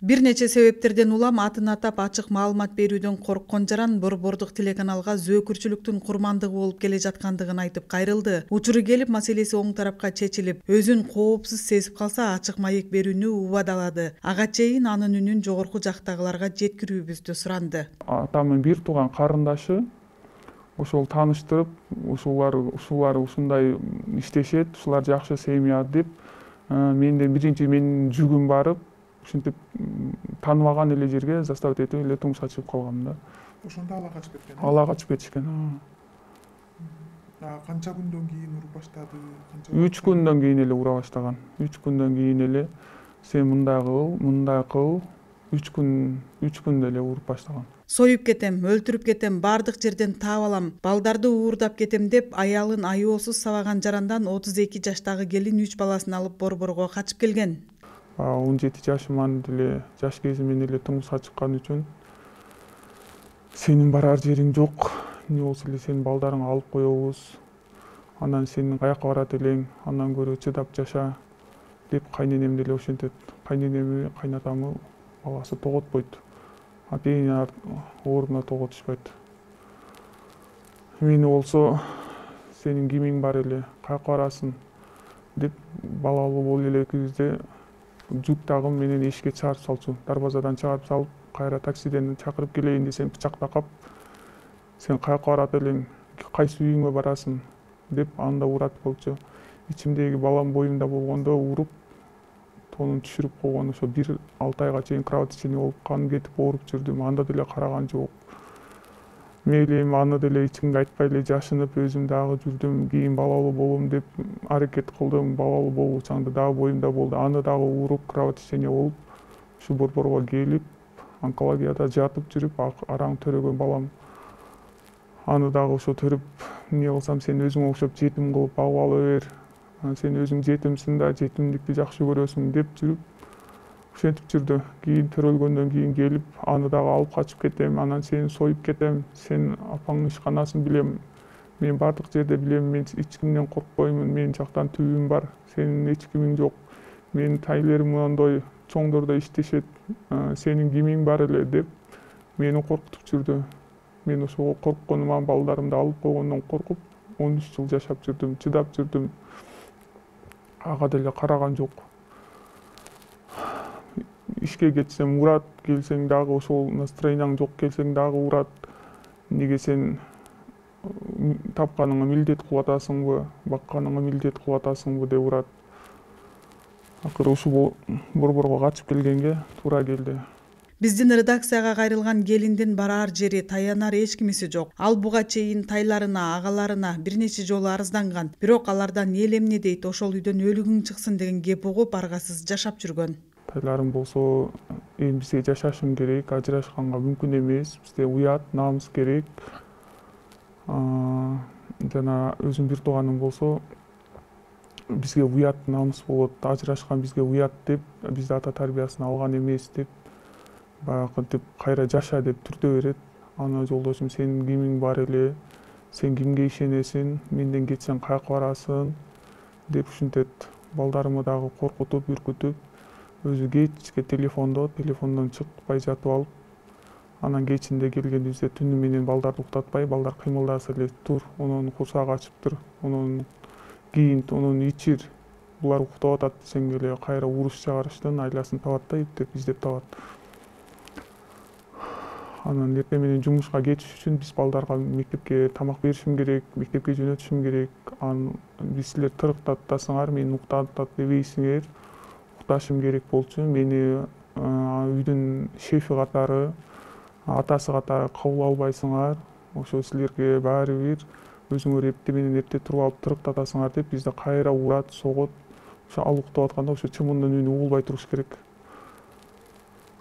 Бир нече себептерден улам атын атап ачык маалымат берүүдөн корккон жаран Борбордук телеканалга зөөкүрчүлүктүн курмандыгы болуп келе жаткандыгын айтып кайрылды. Учуру келип, маселеси оң тарапка чечилип, өзүн коопсуз сезип калса ачык маек берүүнү убадалады. Ага чейин анын үнүн жогорку жактагыларга жеткирүүбүздү суранды. Атамын бир тууган карындашы ошол тааныштырып, ушулар ушундай иштешет, ушулар жакшы семья деп менден биринчи менин жүгүм барып, ушинтип тааныбаган эле жерге заставить этип эле турмушка чыгып калгам да. Ошондо ала качып кеткен. Ала качып кетишкен. Канча күндөн кийин уруп баштады? 3 күндөн кийин эле ура баштаган. 3 күндөн кийин эле сен мындай кыл, 3 күндө эле уруп баштаган. Союп кетем, өлтүрүп кетем, бардык жерден таап алам, балдарды уурдап кетем деп аялын айоосуз сабаган жарандан 32 жаштагы келин 3 баласын алып Борборго качып келген. 17 жашыман деле, жаш кезимден эле турмушка чыккан үчүн сенин барар жериң жок, эмне болсо эле сенин балдарыңы алып коебуз, анан сенин каяка барат элең, андан көрө чыдап жаша деп кайненем деле ошентет. Кайненеми, кайнатамы баласы тоготпойт. Атейин ордуна тоготушпайт. Мени болсо сенин кимиң бар эле, каяка барасың деп балалуу болуп эле экибизде жүк тагым менен эшикке чыгарып салчу. Дарбазадан чыгарып салып, кайра таксиден чакырып келейин десем пычак такап, сен каяка барат элең, кайсы үйүңө барасың деп анда урат болчу. Ичимдеги балам боюмда болгондо уруп, тонун түшүрүп койгон, ошо 1-6 айга чейин кровотечение болуп, кан кетип ооруп жүрдүм. Анда деле караган жок. Мейли эми аны деле ичимге айтпай эле жашынып, өзүм дагы жүрдүм. Кийин балалуу болом деп аракет кылдым. Балалуу болуу чагында дагы боюмда болду. Аны дагы ооруп, кровотечение болуп, ушу Борборго келип, онкологияда жатып жүрүп, араң төрөгөн балам. Аны дагы ошо төрүп, эмне кылсам, сен өзүңө окшоп жетим кылып багып ала бер. Сен өзүң жетимсиң да, жетимдикти жакшы көрөсүң деп жүрүп, ошентип жүрдү. Кийин төрөлгөндөн кийин келип, аны дагы алып качып кетем, анан сени союп кетем, сен апаңдын ишканасын билем, мен бардык жерде билем, мен эч кимден коркпоймун, менин жактан түбүм бар, сенин эч кимиң жок, менин тайлерим мондой чоңдордо иштешет, сенин кимиң бар эле деп мени коркутуп жүрдү. Мен ошого коркконума, балдарымды алып койгондон коркуп, 13 жыл жашап жүрдүм, чыдап жүрдүм. Ага деле караган жок. Ишке кетсем урат, келсең дагы ошол настроенияң жок, келсең дагы урат. Неге сен тапканыңа милдет кылып атасыңбы, бакканыңа милдет кылып атасыңбы деп урат. Акыры ушул Борборго качып келгенге туура келди. Биздин редакцияга кайрылган келиндин барар жери, таянар эч кимиси жок. Ал буга чейин тайларына, агаларына бир нече жолу арызданган. Бирок алардан эл эмне дейт, ошол үйдөн өлүгүң чыксын деген кеп угуп аргасыз жашап жүргөн. Тайларым болсо, эми бизге жашашым керек, ажырашканга мүмкүн эмес, бизде уят, намыс керек. Жана өзүм бир тууганым болсо, бизге уят, намыс болот, ажырашкан бизге уят деп, бизде ата тарбиясын алган эмес деп, баягы деп кайра жаша деп түртө берет. Ана жолдошум, сенин кимиң бар эле, сен кимге ишенесиң, менден кетсең каяка барасың деп ушинтет. Балдарымы дагы коркутуп, үркүтүп, өзү кечке телефондон чыкпай жатып алып, анан кечинде келгенибизде түнү менен балдарды уктатпай, балдар кыймылдаса эле тур, онун курсагы ачып тур, онун кийин, онун ичир, булар уктап атат десең эле кайра уруш чыгарыштын айласын табат да, издеп табат. Анан эртең менен жумушка кетиш үчүн биз балдарга мектепке тамак беришим керек, мектепке жөнөтүшүм керек. Биз силер тырыктатасыңар, мени уктатат дебейсиңер. Укташым керек болчу. Мени үйдүн шефи катары, атасы катары кабыл албайсыңар. Ошо силерге баары бир, өзүңөр эртең менен эрте туруп алып тырыктатасыңар деп бизди кайра урат, согот. Ошо ал уктап атканда ошо чымындын үнү угулбай туруш керек.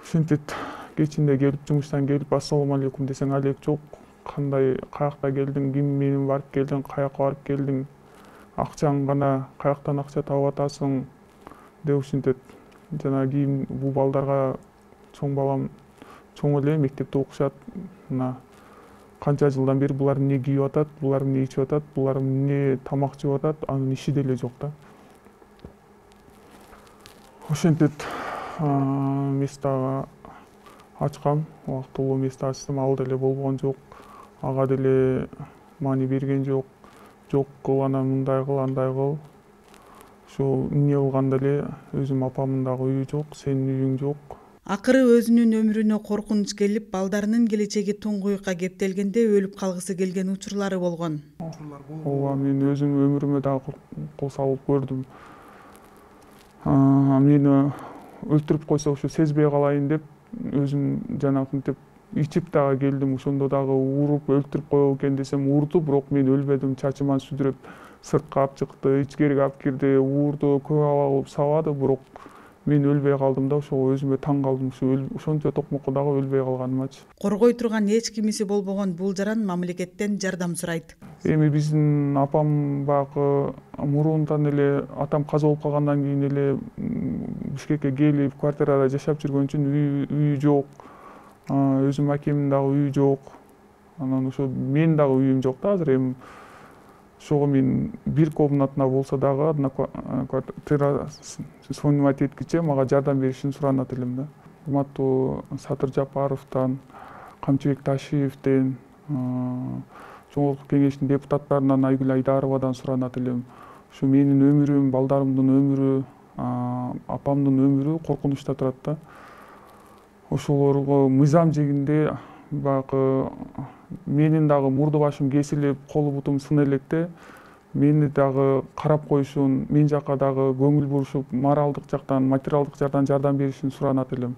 Ошентет. Кечинде келип, жумуштан келип, ассалому алейкум десең алек жок. Кандай, каякта келдиң, ким менен барып келдиң, каяка барып келдиң, акчаң кана, каяктан акча таап атасың деп ушинтет. Жана кийин бул балдарга чоң балам чоң эле мектепте окушат. Мына канча жылдан бери булар эмне кийип атат, булар эмне ичип атат, булар эмне тамак жеп атат, анын иши деле жок да. Ошентет. Местага ачкам, убактылуу место ачтым, ал деле болбогон жок, ага деле маани берген жок. Жок кыл, анан мындай кыл, андай кыл. Ошо эмне кылганда эле өзүм апамдын дагы үйү жок, сенин үйүң жок. Акыры өзүнүн өмүрүнө коркунуч келип, балдарынын келечеги туңгуюкка кептелгенде өлүп калгысы келген учурлары болгон. Ооба, мен өзүм өмүрүмө дагы кол салып көрдүм. Мени өлтүрүп койсо ушу сезбей калайын деп, өзүм жанагынтип ичип дагы келдим. Ошондо дагы уруп өлтүрүп коет экен десем урду, бирок мен өлбөдүм. Чачыман сүдүрөп сыртка алып чыкты, ичкериге алып кирди, уурду көп ала кылып сабады, бирок мен өлбөй калдым да. Ошого өзүмө таң калдым, ошончо токмокко дагы өлбөй калганымачы. Коргой турган эч кимиси болбогон бул жаран мамлекеттен жардам сурайт. Эми биздин апам баягы мурунтан эле, атам каза болуп калгандан кийин эле Бишкекке келип квартирада жашап жүргөн үчүн үйү жок. Өзүм акемдин дагы үйү жок. Анан ошо менин дагы үйүм жок да азыр. Эми ошого мен бир комнатна болсо дагы квартира снимать эткиче мага жардам беришин суранат элем да. Урматтуу Сатыр Жапаровдон, Камчыбек Ташиевден, Чоңгулук кеңештин депутаттарынан Айгүл Айдаровадан суранат элем. Ушу менин өмүрүм, балдарымдын өмүрү, апамдын өмүрү коркунучта турат да. Ошолорго мыйзам жегинде баягы менин дагы мурду башым кесилип, колу бутум сына электе мени дагы карап коюшун, мен жака дагы көңүл бурушуп, моралдык жактан, материалдык жактан жардам беришин суранат элем.